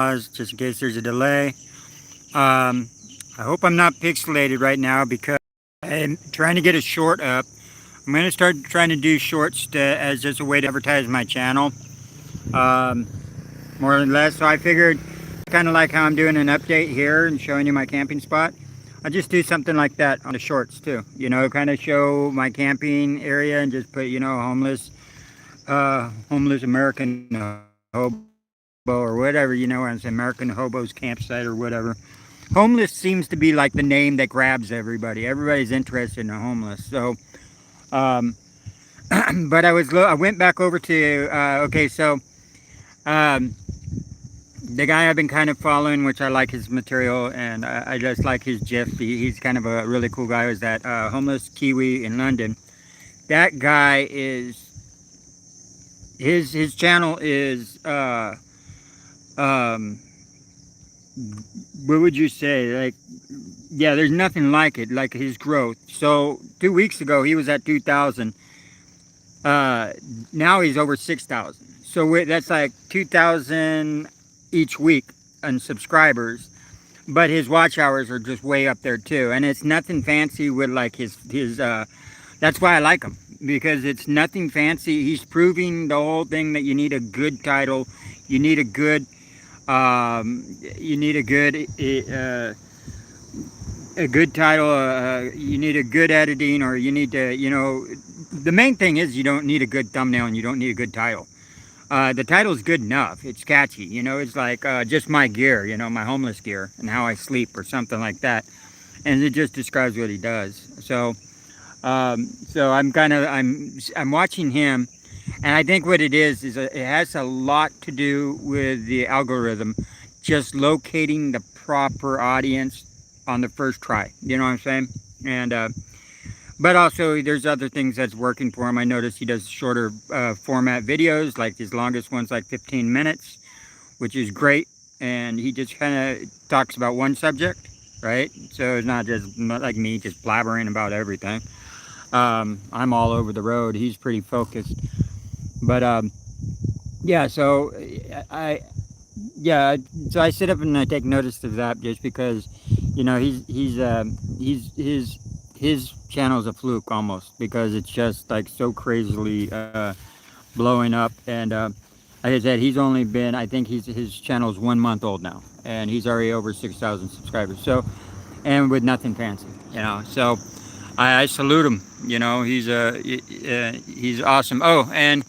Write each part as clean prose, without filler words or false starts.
just in case there's a delay. I hope I'm not pixelated right now because I'm trying to get a short up. I'm going to start trying to do shorts as just a way to advertise my channel, um, more or less. So I figured, kind of like how I'm doing an update here and showing you my camping spot, I'll just do something like that on the shorts too. You know, kind of show my camping area and just put, you know, homeless American hobo or whatever, you know, as American Hobo's campsite or whatever. Homeless seems to be like the name that grabs everybody. Everybody's interested in the homeless. So, um, but I went back over to, okay, so, um, the guy I've been kind of following, which I like his material, and I just like his gif. He's kind of a really cool guy. Is that homeless Kiwi in London? That guy is his channel is um, what would you say? Like, yeah, there's nothing like it, like his growth. So 2 weeks ago he was at 2,000. Now he's over 6,000. So that's like 2,000 each week on subscribers. But his watch hours are just way up there too. And it's nothing fancy with like his that's why I like him, because it's nothing fancy. He's proving the whole thing that you need a good title, you need a good you need a good title, you need a good editing, or you need to, you know, the main thing is you don't need a good thumbnail and you don't need a good title. The title's good enough. It's catchy, you know. It's like just my gear, you know, my homeless gear and how I sleep or something like that, and it just describes what he does. So, so I'm watching him, and I think what it is it has a lot to do with the algorithm, just locating the proper audience on the first try. You know what I'm saying? And but also there's other things that's working for him. I noticed he does shorter format videos, like his longest one's like 15 minutes, which is great. And he just kind of talks about one subject, right? So it's not just like me just blabbering about everything. I'm all over the road. He's pretty focused. But yeah, so I yeah, so I sit up and I take notice of that just because, you know, his channel's a fluke almost, because it's just like so crazily blowing up. And like I said, he's only been, I think his channel's 1 month old now, and he's already over 6,000 subscribers. So, and with nothing fancy, you know. So I salute him. You know, he's awesome. Oh, and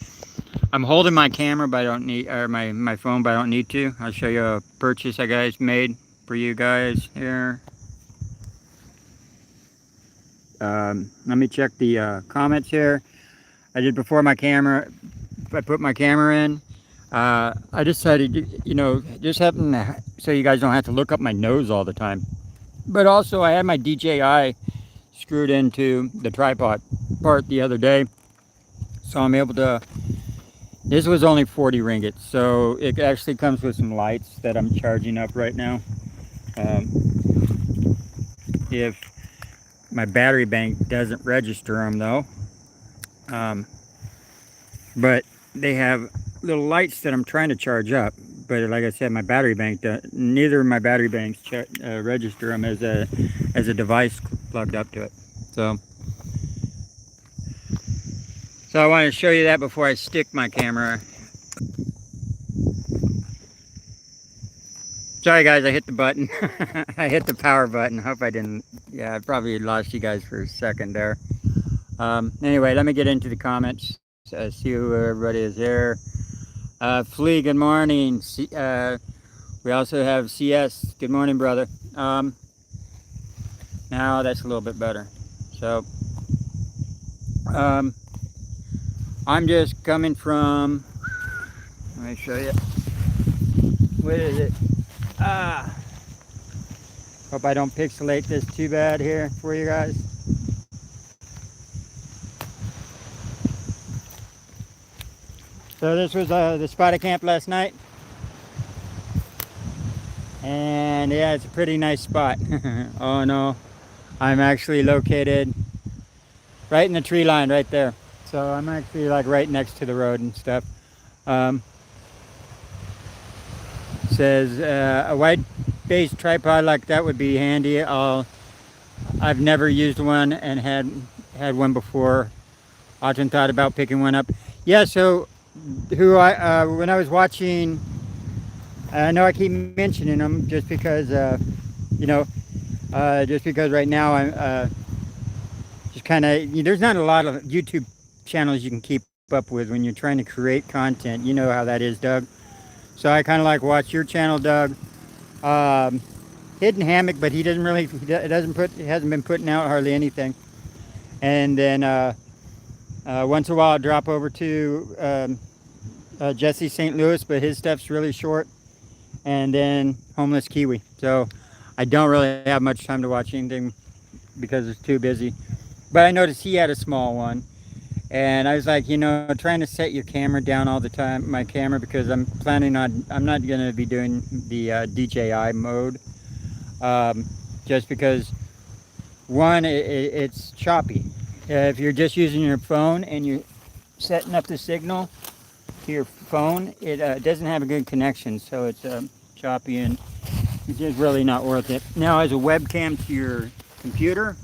I'm holding my camera, but I don't need, or my phone, but I don't need to. I'll show you a purchase I guys made for you guys here. Let me check the comments here. I did before my camera. I put my camera in. I decided, you know, just happen to, so you guys don't have to look up my nose all the time. But also, I had my DJI screwed into the tripod part the other day, so I'm able to. This was only 40 ringgit, so it actually comes with some lights that I'm charging up right now. If my battery bank doesn't register them though, but they have little lights that I'm trying to charge up. But like I said, my battery bank, neither of my battery banks register them as a device plugged up to it. So I want to show you that before I stick my camera. Sorry guys, I hit the button. I hit the power button. Hope I didn't, yeah, I probably lost you guys for a second there. Anyway, let me get into the comments. See who everybody is here. Flea, good morning. We also have CS, good morning, brother. Now that's a little bit better. So, I'm just coming from, let me show you. What is it? Hope I don't pixelate this too bad here for you guys. So this was the spot I camped last night. And yeah, it's a pretty nice spot. Oh no, I'm actually located right in the tree line right there. So I'm actually like right next to the road and stuff. So says a wide-based tripod like that would be handy. I've never used one and had one before. Often thought about picking one up. Yeah. So when I was watching, I know I keep mentioning them just because you know just because right now I'm just kind of there's not a lot of YouTube channels you can keep up with when you're trying to create content. You know how that is, Doug. So I kind of like watch your channel, Doug. Um, Hidden Hammock, but he doesn't really he hasn't been putting out hardly anything. And then once in a while I drop over to Jesse St. Louis, but his stuff's really short. And then Homeless Kiwi. So I don't really have much time to watch anything because it's too busy. But I noticed he had a small one. And I was like, trying to set your camera down all the time, my camera, because I'm not going to be doing the DJI mode. Just because, one, it's choppy. If you're just using your phone and you're setting up the signal to your phone, it doesn't have a good connection, so it's choppy and it's just really not worth it. Now, as a webcam to your computer,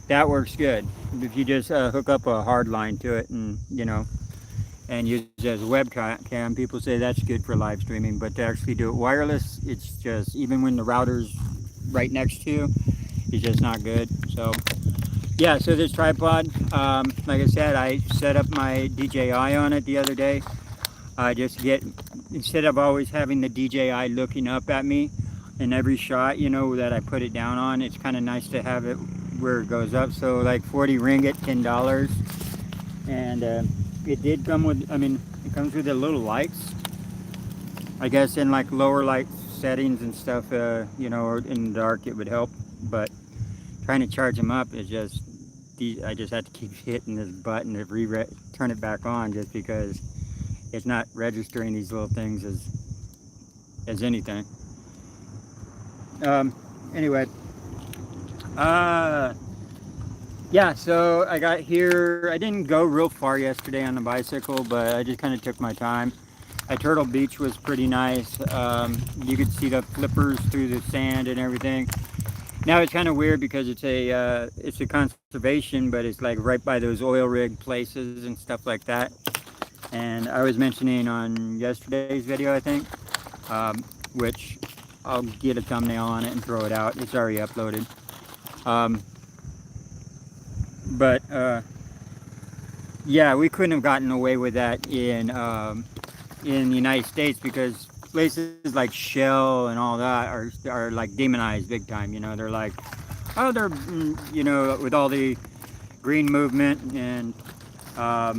that works good. If you just hook up a hard line to it and and use it as a webcam, people say that's good for live streaming. But to actually do it wireless, it's just, even when the router's right next to you, it's just not good. So yeah, so this tripod, like I said, I set up my DJI on it the other day, just to get, instead of always having the DJI looking up at me in every shot, that I put it down on. It's kind of nice to have it where it goes up. So like 40 ringgit, $10. And it did come with, it comes with the little lights. I guess in like lower light settings and stuff, or in the dark, it would help. But trying to charge them up is just, I just have to keep hitting this button to turn it back on, just because it's not registering these little things as anything. Anyway, yeah, so I got here. I didn't go real far yesterday on the bicycle, but I just kind of took my time. At Turtle Beach was pretty nice. You could see the flippers through the sand and everything. Now it's kind of weird because it's a conservation, but it's like right by those oil rig places and stuff like that. And I was mentioning on yesterday's video, I think, which I'll get a thumbnail on it and throw it out. It's already uploaded. But yeah, we couldn't have gotten away with that in the United States, because places like Shell and all that are like demonized big time. They're like, oh, they're with all the green movement and all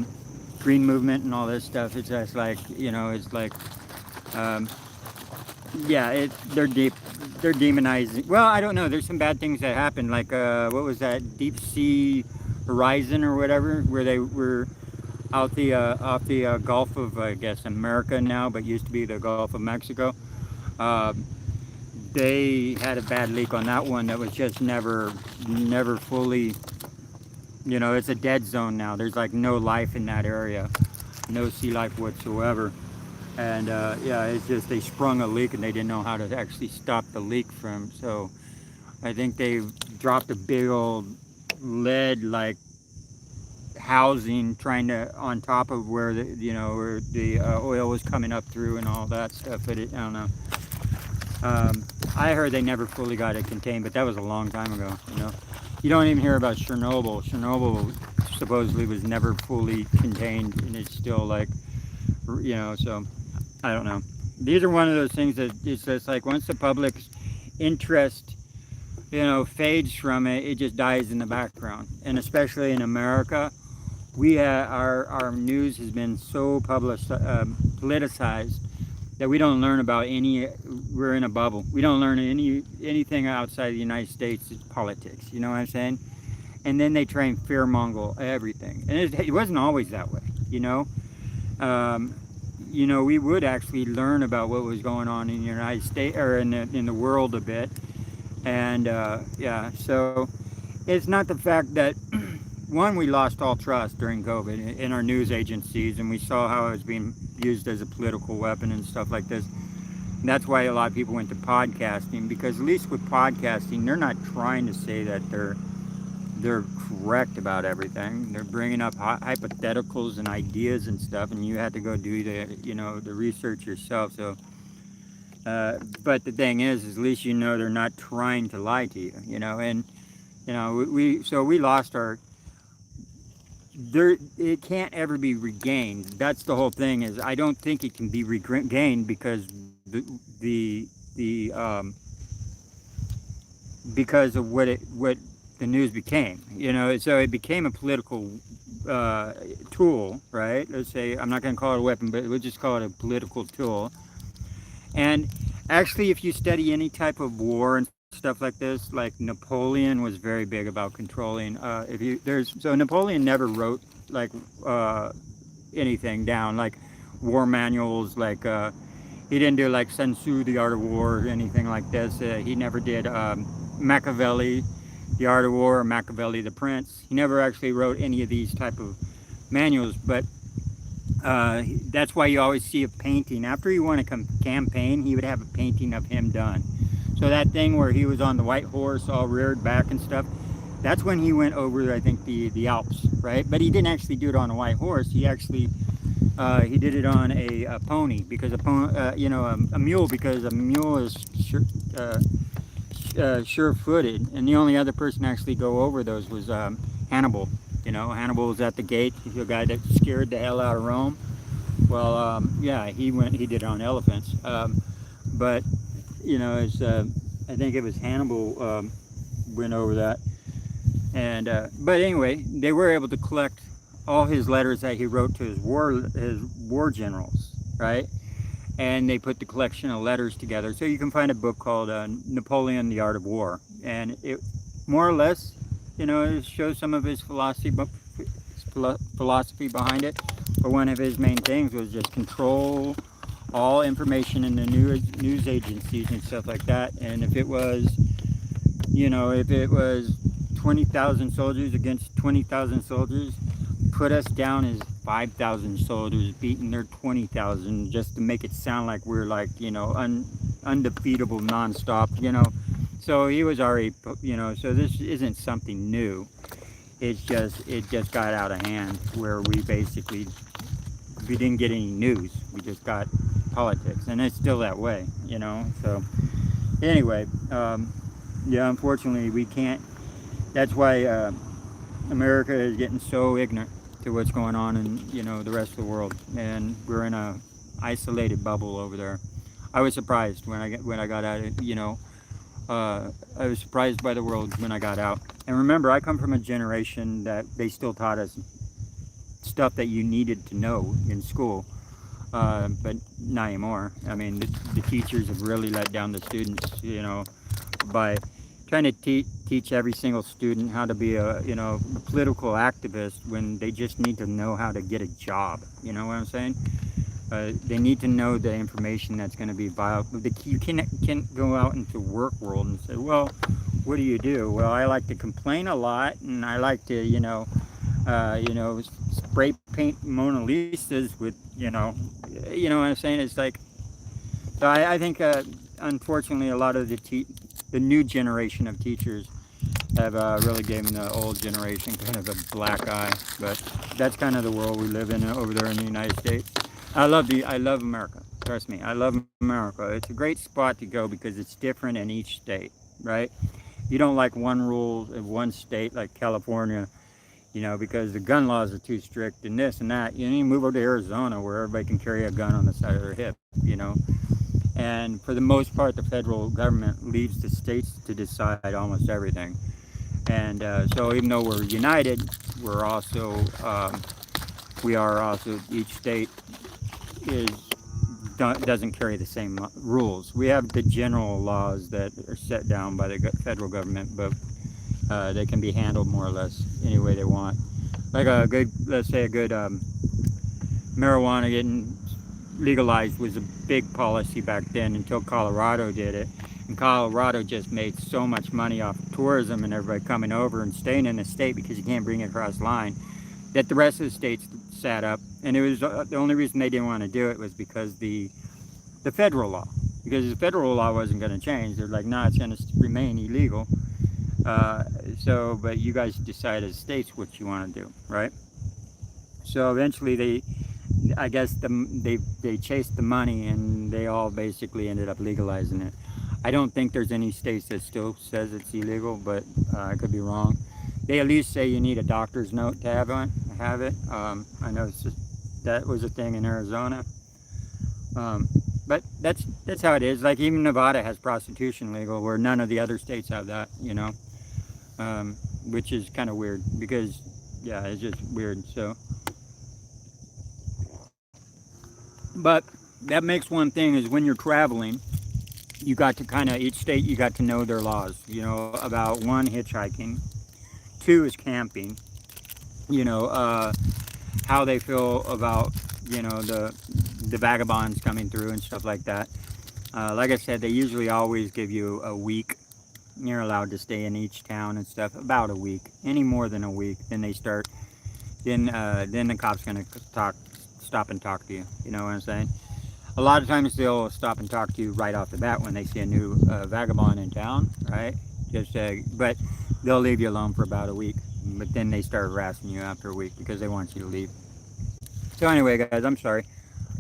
this stuff. It's just like, it's like yeah, they're demonizing. Well, I don't know. There's some bad things that happened. Like what was that, Deep Sea Horizon or whatever, where they were out off the Gulf of, I guess, America now, but used to be the Gulf of Mexico. They had a bad leak on that one that was just never fully, it's a dead zone now. There's like no life in that area, no sea life whatsoever. And yeah, it's just they sprung a leak and they didn't know how to actually stop the leak from. So I think they dropped a big old lead like housing trying to on top of where the oil was coming up through and all that stuff. But I don't know. I heard they never fully got it contained, but that was a long time ago. You don't even hear about Chernobyl. Chernobyl supposedly was never fully contained, and it's still like, so I don't know. These are one of those things that it's just like, once the public's interest fades from it, it just dies in the background. And especially in America, our news has been so politicized that we don't learn about we're in a bubble. We don't learn anything outside the United States. It's politics, you know what I'm saying? And then they try and fearmonger everything. And it wasn't always that way, we would actually learn about what was going on in the United States, or in the world a bit. And yeah, so it's not the fact that one, we lost all trust during COVID in our news agencies, and we saw how it was being used as a political weapon and stuff like this. And that's why a lot of people went to podcasting, because at least with podcasting, they're not trying to say that they're correct about everything. They're bringing up hypotheticals and ideas and stuff, and you have to go do the research yourself. So, but the thing is at least they're not trying to lie to you. And we lost our there. It can't ever be regained. That's the whole thing. Is I don't think it can be regained because the because of what the news became. So it became a political tool, right? Let's say, I'm not going to call it a weapon, but we'll just call it a political tool. And actually, if you study any type of war and stuff like this, like Napoleon was very big about controlling. If you there's so Napoleon never wrote like anything down, like war manuals, like he didn't do like Sun Tzu, The Art of War, or anything like this. He never did Machiavelli, The Art of War, or Machiavelli the Prince. He never actually wrote any of these type of manuals, but that's why you always see a painting. After he won a campaign, he would have a painting of him done. So that thing where he was on the white horse, all reared back and stuff, that's when he went over, I think, the Alps, right? But he didn't actually do it on a white horse. He actually he did it on a pony, because a mule, because a mule is sure-footed, and the only other person to actually go over those was Hannibal. Hannibal was at the gate, the guy that scared the hell out of Rome. Well, yeah, he did it on elephants. But it's I think it was Hannibal went over that. And but anyway, they were able to collect all his letters that he wrote to his war generals, right? And they put the collection of letters together. So you can find a book called Napoleon: The Art of War, and it more or less, it shows some of his philosophy behind it. But one of his main things was just control all information in the news agencies and stuff like that. And if it was 20,000 soldiers against 20,000 soldiers, put us down as 5,000 soldiers beating their 20,000, just to make it sound like we're like undefeatable nonstop. So he was already, so this isn't something new. It just got out of hand, where we didn't get any news. We just got politics, and it's still that way. So anyway, yeah, unfortunately we can't. That's why America is getting so ignorant to what's going on in the rest of the world, and we're in a isolated bubble over there. I was surprised when I got out. I was surprised by the world when I got out. And remember, I come from a generation that they still taught us stuff that you needed to know in school, but not anymore. I mean, the teachers have really let down the students, by trying to teach every single student how to be a political activist, when they just need to know how to get a job. You know what I'm saying? They need to know the information that's going to be viable. You can't go out into the work world and say, well, what do you do? Well, I like to complain a lot, and I like to, spray paint Mona Lisas with, you know what I'm saying? It's like, so I think, unfortunately, a lot of the new generation of teachers have really given the old generation kind of a black eye. But that's kind of the world we live in over there in the United States. I love America. Trust me, I love America. It's a great spot to go because it's different in each state, right? You don't like one rule in one state like California, because the gun laws are too strict and this and that. You need to move over to Arizona, where everybody can carry a gun on the side of their hip, And for the most part, the federal government leaves the states to decide almost everything. And so even though we're united, we are also, each state doesn't carry the same rules. We have the general laws that are set down by the federal government, but they can be handled more or less any way they want. Like let's say a good marijuana getting legalized was a big policy back then, until Colorado did it. And Colorado just made so much money off of tourism and everybody coming over and staying in the state because you can't bring it across the line, that the rest of the states sat up. And it was the only reason they didn't want to do it was because the federal law, because the federal law wasn't going to change. They're like, no, it's going to remain illegal. So, but you guys decide as states what you want to do, right? So eventually I guess they chased the money and they all basically ended up legalizing it. I don't think there's any states that still says it's illegal, but I could be wrong. They at least say you need a doctor's note to have it. I know that was a thing in Arizona. But that's how it is. Like even Nevada has prostitution legal, where none of the other states have that. Which is kind of weird because yeah, it's just weird. So, but that makes one thing is when you're traveling, you got to kind of each state you got to know their laws. About one, hitchhiking, two is camping. How they feel about the vagabonds coming through and stuff like that. Like I said, they usually always give you a week. You're allowed to stay in each town and stuff about a week. Any more than a week, then they start. Then the cop's gonna stop and talk to you. You know what I'm saying? A lot of times they'll stop and talk to you right off the bat when they see a new vagabond in town, right? But they'll leave you alone for about a week. But then they start harassing you after a week because they want you to leave. So anyway, guys, I'm sorry.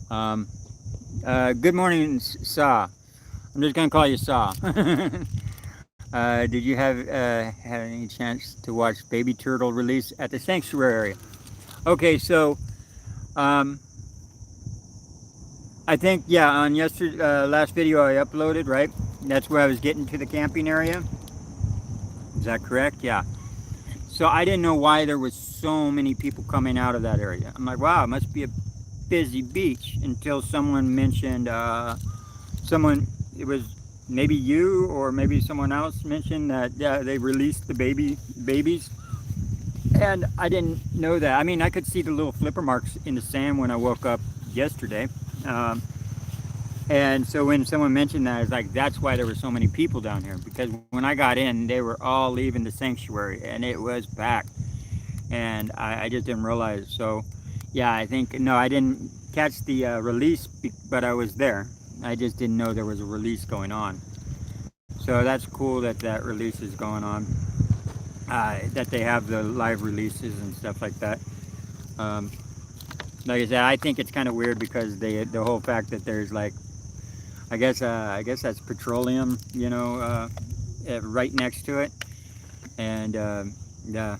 Good morning, Saw. I'm just gonna call you Saw. Did you have had any chance to watch baby turtle release at the sanctuary? Okay, so I think on last video I uploaded, right? That's where I was getting to the camping area. Is that correct? Yeah. So I didn't know why there was so many people coming out of that area. I'm like, wow, it must be a busy beach, until someone mentioned it was maybe you or maybe someone else mentioned that they released the babies, and I didn't know that. I mean, I could see the little flipper marks in the sand when I woke up yesterday, and so when someone mentioned that, it's like that's why there were so many people down here, because when I got in they were all leaving the sanctuary and it was packed, and I just didn't realize. So yeah, I think no, I didn't catch the release, but I was there. I just didn't know there was a release going on. So that's cool that release is going on. That they have the live releases and stuff like that. Like I said, I think it's kind of weird because the whole fact that there's like, I guess that's petroleum, right next to it, and yeah.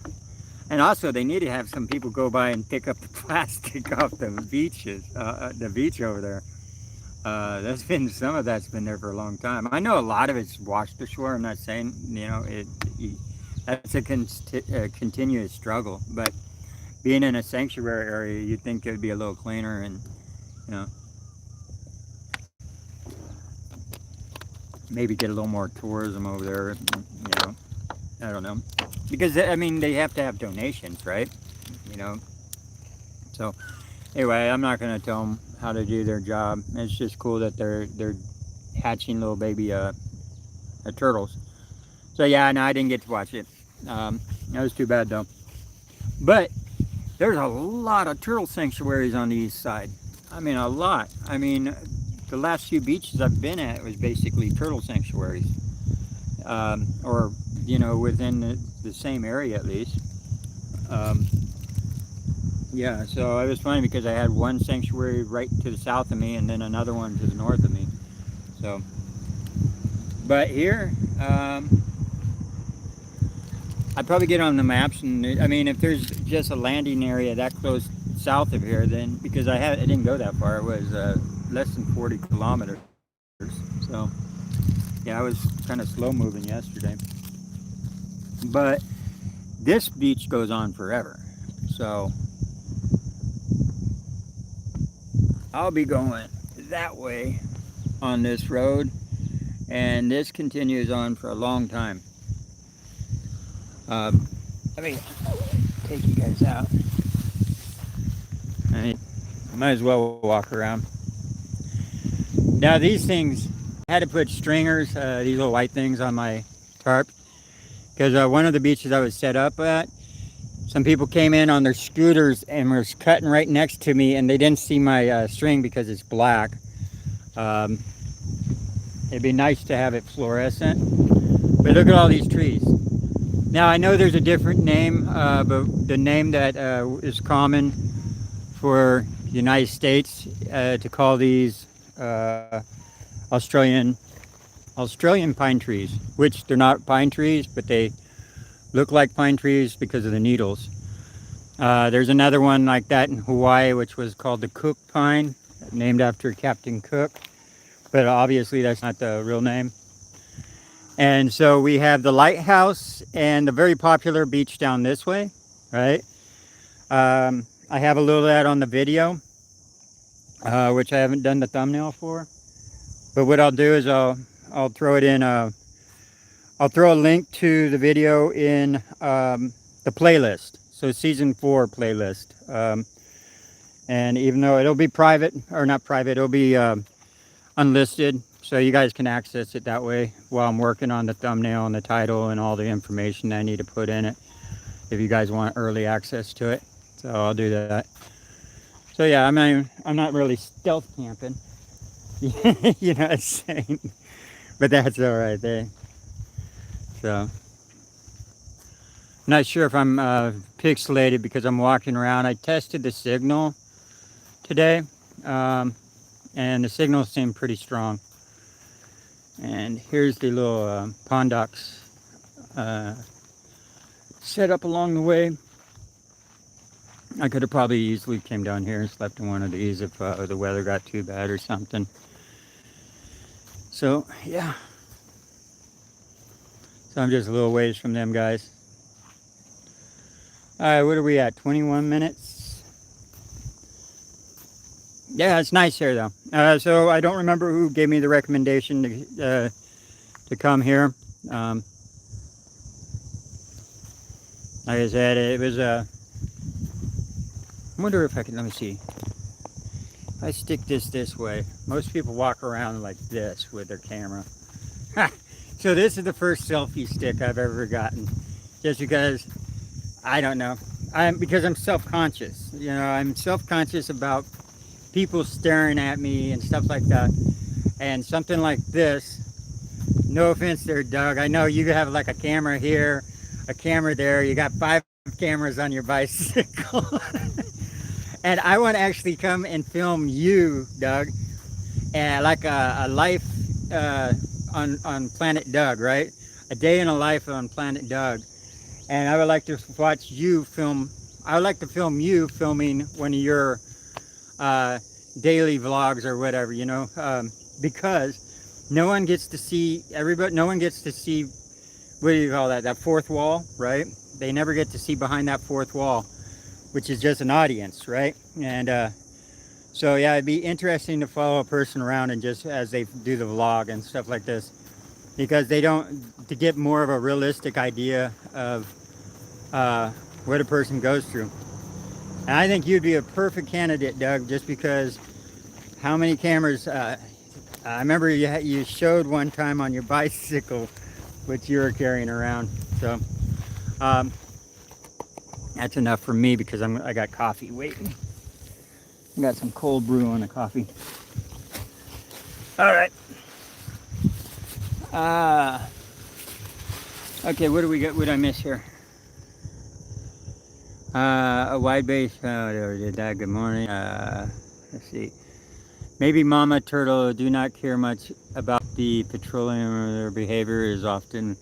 And also, they need to have some people go by and pick up the plastic off the beach over there. Some of that's been there for a long time. I know a lot of it's washed ashore. I'm not saying, that's a continuous struggle. But being in a sanctuary area, you'd think it would be a little cleaner and, maybe get a little more tourism over there, I don't know. Because, I mean, they have to have donations, right? So, anyway, I'm not going to tell them how to do their job. It's just cool that they're hatching little baby turtles. So, yeah, no, I didn't get to watch it. That was too bad, though. But there's a lot of turtle sanctuaries on the east side. I mean, a lot. I mean, the last few beaches I've been at was basically turtle sanctuaries. Or within the same area at least. Yeah, so it was funny because I had one sanctuary right to the south of me and then another one to the north of me. So, but here, I'd probably get on the maps, and I mean, if there's just a landing area that close south of here, then because I didn't go that far, it was less than 40 kilometers. So, yeah, I was kind of slow moving yesterday. But this beach goes on forever. So I'll be going that way on this road, and this continues on for a long time. Let me take you guys out. I might as well walk around. Now these things, I had to put stringers, these little white things on my tarp, because one of the beaches I was set up at, some people came in on their scooters and were cutting right next to me, and they didn't see my string because it's black. It'd be nice to have it fluorescent. But look at all these trees. Now I know there's a different name, but the name that is common for the United States to call these Australian pine trees, which they're not pine trees, but they look like pine trees because of the needles. There's another one like that in Hawaii, which was called the Cook pine, named after Captain Cook, but obviously that's not the real name. And so we have the lighthouse and the very popular beach down this way, right? I have a little of that on the video, which I haven't done the thumbnail for. But what I'll do is I'll throw it in. I'll throw a link to the video in the playlist. So season 4 playlist. And even though it'll be private, or not private, it'll be unlisted. So you guys can access it that way while I'm working on the thumbnail and the title and all the information that I need to put in it. If you guys want early access to it. So I'll do that. So yeah, I mean, I'm not really stealth camping. You know what I'm saying? But that's all right there. So I'm not sure if I'm pixelated because I'm walking around. I tested the signal today, and the signal seemed pretty strong. And here's the little pond docks set up along the way. I could have probably easily came down here and slept in one of these if the weather got too bad or something. So yeah, so I'm just a little ways from them guys. All right, what are we at? 21 minutes. Yeah, it's nice here though. So I don't remember who gave me the recommendation to come here. Like I said, it was I wonder if I can, let me see. If I stick this way, most people walk around like this with their camera. So this is the first selfie stick I've ever gotten. Just because, I don't know. Because I'm self-conscious. You know, I'm self-conscious about people staring at me and stuff like that. And something like this, no offense there, Doug. I know you have like a camera here, a camera there. You got 5 cameras on your bicycle. And I want to actually come and film you, Doug, and like a life on Planet Doug, right? A day in a life on Planet Doug. And I would like to watch you film. I would like to film you filming one of your daily vlogs or whatever, you know, because no one gets to see everybody. No one gets to see, what do you call that? That fourth wall, right? They never get to see behind that fourth wall, which is just an audience, right? And so yeah, it'd be interesting to follow a person around and just as they do the vlog and stuff like this, because they don't, to get more of a realistic idea of what a person goes through. And I think you'd be a perfect candidate, Doug, just because how many cameras, I remember you showed one time on your bicycle which you were carrying around. So that's enough for me because I got coffee waiting. I got some cold brew on the coffee. All right. Okay, what do we got? What did I miss here? A wide base. Oh, did that. Good morning. Let's see. Maybe mama turtle do not care much about the petroleum, or their behavior is often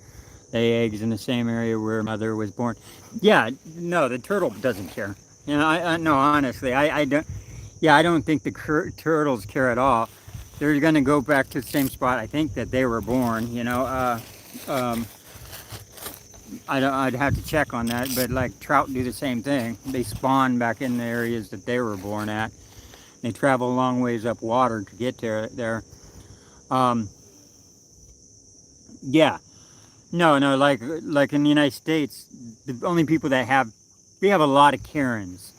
lay eggs in the same area where mother was born. Yeah, no, the turtle doesn't care. You know, I no, honestly, I don't. Yeah, I don't think the turtles care at all. They're gonna go back to the same spot I think that they were born. You know, I'd have to check on that, but like trout do the same thing. They spawn back in the areas that they were born at. They travel a long ways up water to get there. Yeah, no, like in the United States, the only people that we have a lot of Karens,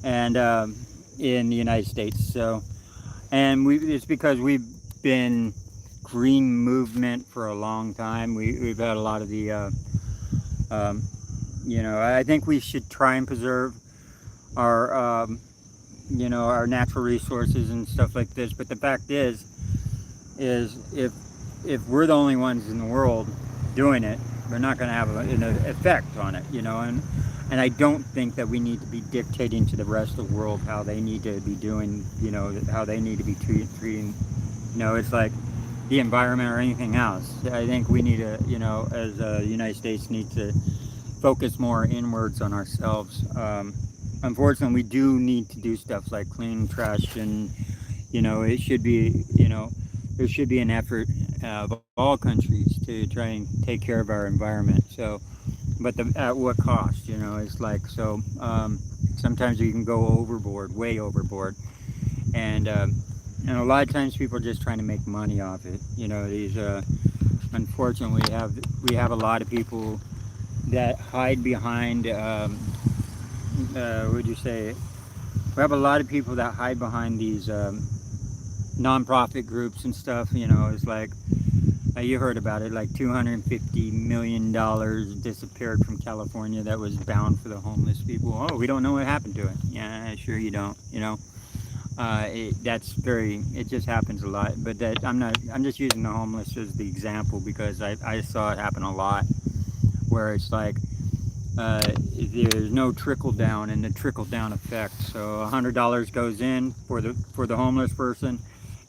and in the United States. So, and it's because we've been green movement for a long time. We've had a lot of the, you know, I think we should try and preserve our, you know, our natural resources and stuff like this. But the fact is, is if we're the only ones in the world doing it, we're not going to have an effect on it, and I don't think that we need to be dictating to the rest of the world how they need to be doing, how they need to be treating, it's like the environment or anything else. I think we need to, as the United States, need to focus more inwards on ourselves. Unfortunately, we do need to do stuff like clean trash, and it should be, there should be an effort of all countries to try and take care of our environment. So, but at what cost? It's like so. Sometimes you can go overboard, way overboard, and a lot of times people are just trying to make money off it. These unfortunately we have a lot of people that hide behind. Would you say? We have a lot of people that hide behind these nonprofit groups and stuff. It's like you heard about it, like $250 million disappeared from California that was bound for the homeless people. Oh, we don't know what happened to it. Yeah, sure you don't. It just happens a lot. But I'm just using the homeless as the example because I saw it happen a lot, where it's like there's no trickle down and the trickle down effect. So $100 goes in for the homeless person,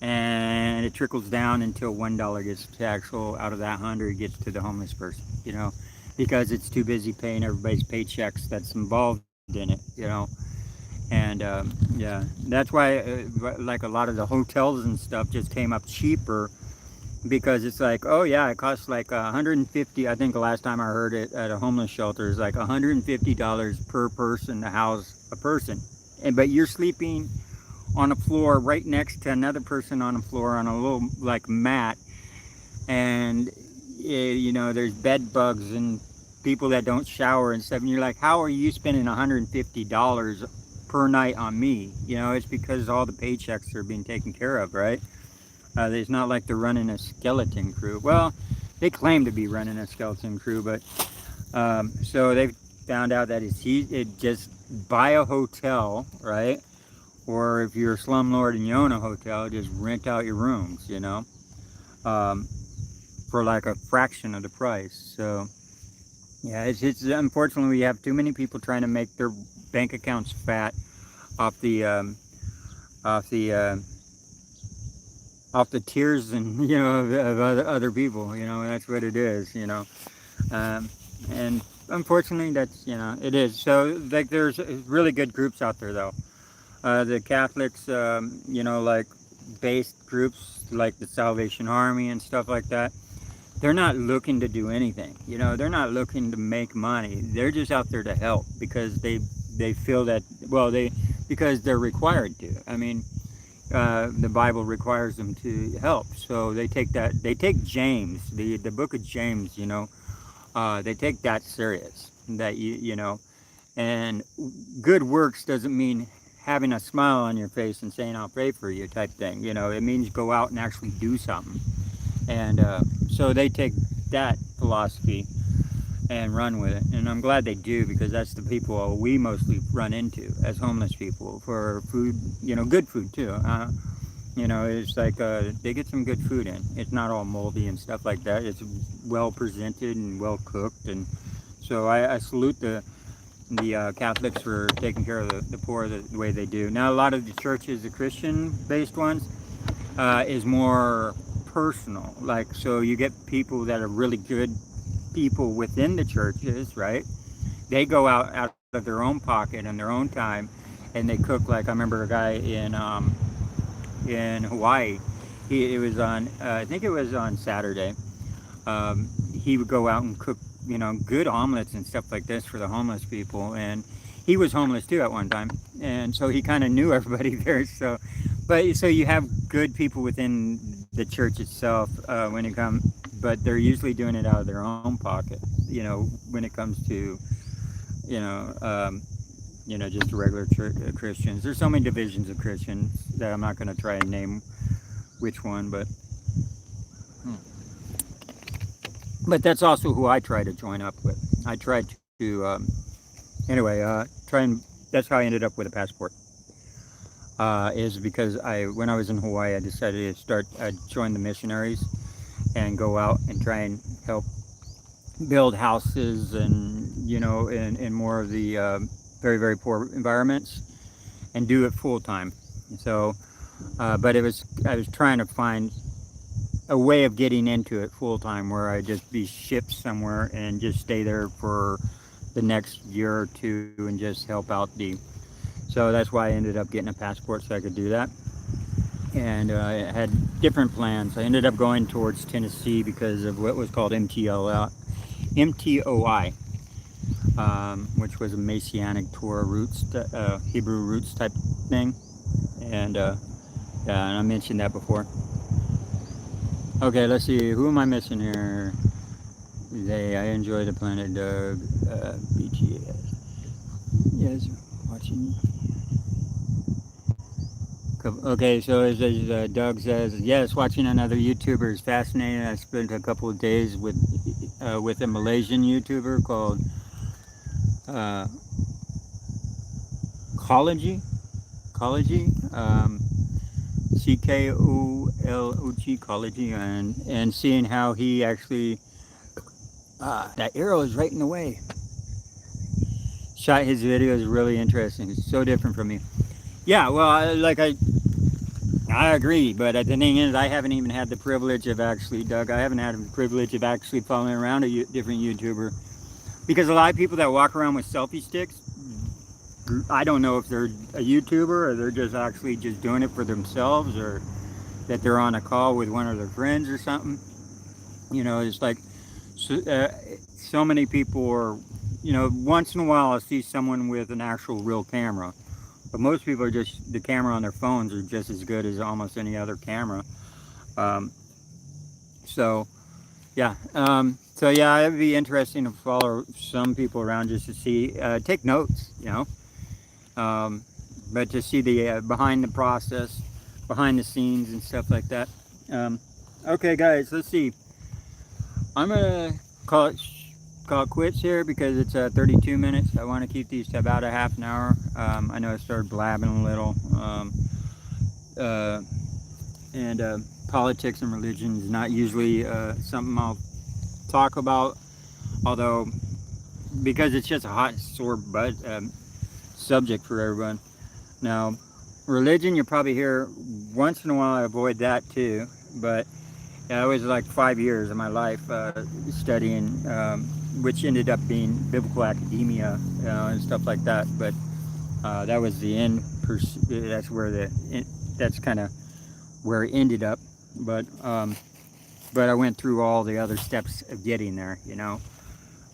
and it trickles down until $1 gets to actual out of that 100 gets to the homeless person. Because it's too busy paying everybody's paychecks that's involved in it. And yeah, that's why like a lot of the hotels and stuff just came up cheaper, because it's like, oh yeah, it costs like 150. I think the last time I heard it at a homeless shelter is like $150 per person to house a person, but you're sleeping on a floor right next to another person on a floor on a little like mat, and there's bed bugs and people that don't shower and stuff, and you're like, how are you spending $150 per night on me? It's because all the paychecks are being taken care of, right? It's not like they're running a skeleton crew. Well, they claim to be running a skeleton crew, but so they found out that it just buy a hotel, right? Or if you're a slumlord and you own a hotel, just rent out your rooms, for like a fraction of the price. So yeah, it's unfortunately we have too many people trying to make their bank accounts fat off the off the uh, off the tears and of other people. That's what it is. And unfortunately that's it is. So like there's really good groups out there though. The Catholics, like based groups like the Salvation Army and stuff like that. They're not looking to do anything. They're not looking to make money. They're just out there to help because they feel that, well, because they're required to. I mean, the Bible requires them to help. So they take James, the book of James, they take that serious. That and good works doesn't mean having a smile on your face and saying I'll pray for you type thing. It means go out and actually do something. And so they take that philosophy and run with it, and I'm glad they do, because that's the people we mostly run into as homeless people for food, good food too. It's like they get some good food in. It's not all moldy and stuff like that. It's well presented and well cooked, and so I salute the Catholics for taking care of the poor the way they do. Now a lot of the churches, the Christian-based ones, is more personal. Like, so you get people that are really good people within the churches, right? They go out of their own pocket and their own time, and they cook. Like I remember a guy in Hawaii. It was on I think it was on Saturday. He would go out and cook good omelets and stuff like this for the homeless people, and he was homeless too at one time, and so he kind of knew everybody there. So you have good people within the church itself when it comes, but they're usually doing it out of their own pocket. When it comes to just regular church, Christians. There's so many divisions of Christians that I'm not going to try and name which one, but that's also who I try to join up with. I tried to try and that's how I ended up with a passport. is because when I was in Hawaii, I decided to join the missionaries and go out and try and help build houses and, in more of the very, very poor environments and do it full time. So, but I was trying to find a way of getting into it full time where I just be shipped somewhere and just stay there for the next year or two and just help out the. So that's why I ended up getting a passport so I could do that. And I had different plans. I ended up going towards Tennessee because of what was called MTOI, which was a Messianic Torah roots, Hebrew roots type thing. And yeah, and I mentioned that before. Okay, let's see. Who am I missing here? I enjoy the Planet Doug. BTS. Yes, watching. Okay, so as Doug says, yes, watching another YouTuber is fascinating. I spent a couple of days with a Malaysian YouTuber called Kology, CKOLOG, Kology, and seeing how he actually that arrow is right in the way. Shot his video is really interesting. It's so different from me. Yeah, well, I agree, but the thing is, I haven't even had the privilege of actually, Doug, I haven't had the privilege of actually following around a different YouTuber. Because a lot of people that walk around with selfie sticks, I don't know if they're a YouTuber or they're just actually just doing it for themselves or that they're on a call with one of their friends or something. It's like so many people are, once in a while I see someone with an actual real camera. But most people are just, the camera on their phones are just as good as almost any other camera. So, yeah. It'd be interesting to follow some people around just to see, take notes, but to see the behind the process, behind the scenes and stuff like that. Okay, guys, let's see. I'm going to call it quits here because it's 32 minutes. I want to keep these to about a half an hour. I know I started blabbing a little. And politics and religion is not usually something I'll talk about, although because it's just a hot, sore butt subject for everyone. Now, religion, you'll probably hear once in a while. I avoid that too, but I was like 5 years of my life studying, which ended up being biblical academia and stuff like that. But that was the end. That's where that's kind of where it ended up. But I went through all the other steps of getting there,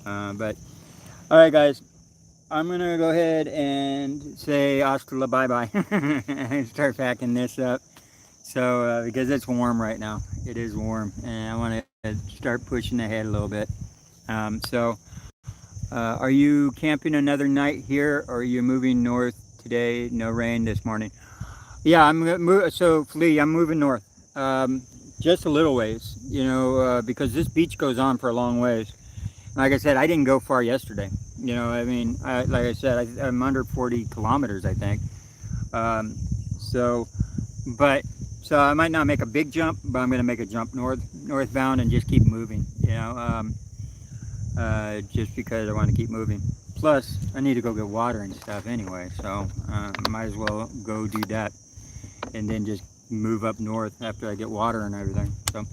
But all right, guys, I'm gonna go ahead and say hasta la bye-bye and start packing this up. So because it's warm right now, it is warm, and I want to start pushing ahead a little bit. Are you camping another night here, or are you moving north today? No rain this morning. Yeah, so Flea, I'm moving north, just a little ways, because this beach goes on for a long ways. Like I said, I didn't go far yesterday. Like I said, I'm under 40 kilometers, I think. So I might not make a big jump, but I'm going to make a jump northbound and just keep moving, just because I want to keep moving. Plus, I need to go get water and stuff anyway, so might as well go do that and then just move up north after I get water and everything. So, all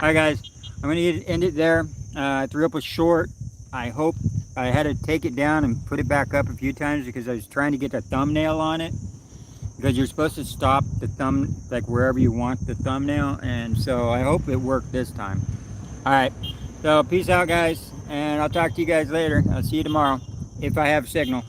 right, guys, I'm going to end it there. I threw up a short. I hope I had to take it down and put it back up a few times because I was trying to get a thumbnail on it. Because you're supposed to stop the thumb, like wherever you want the thumbnail, and so I hope it worked this time. All right, so peace out, guys, and I'll talk to you guys later. I'll see you tomorrow if I have signal.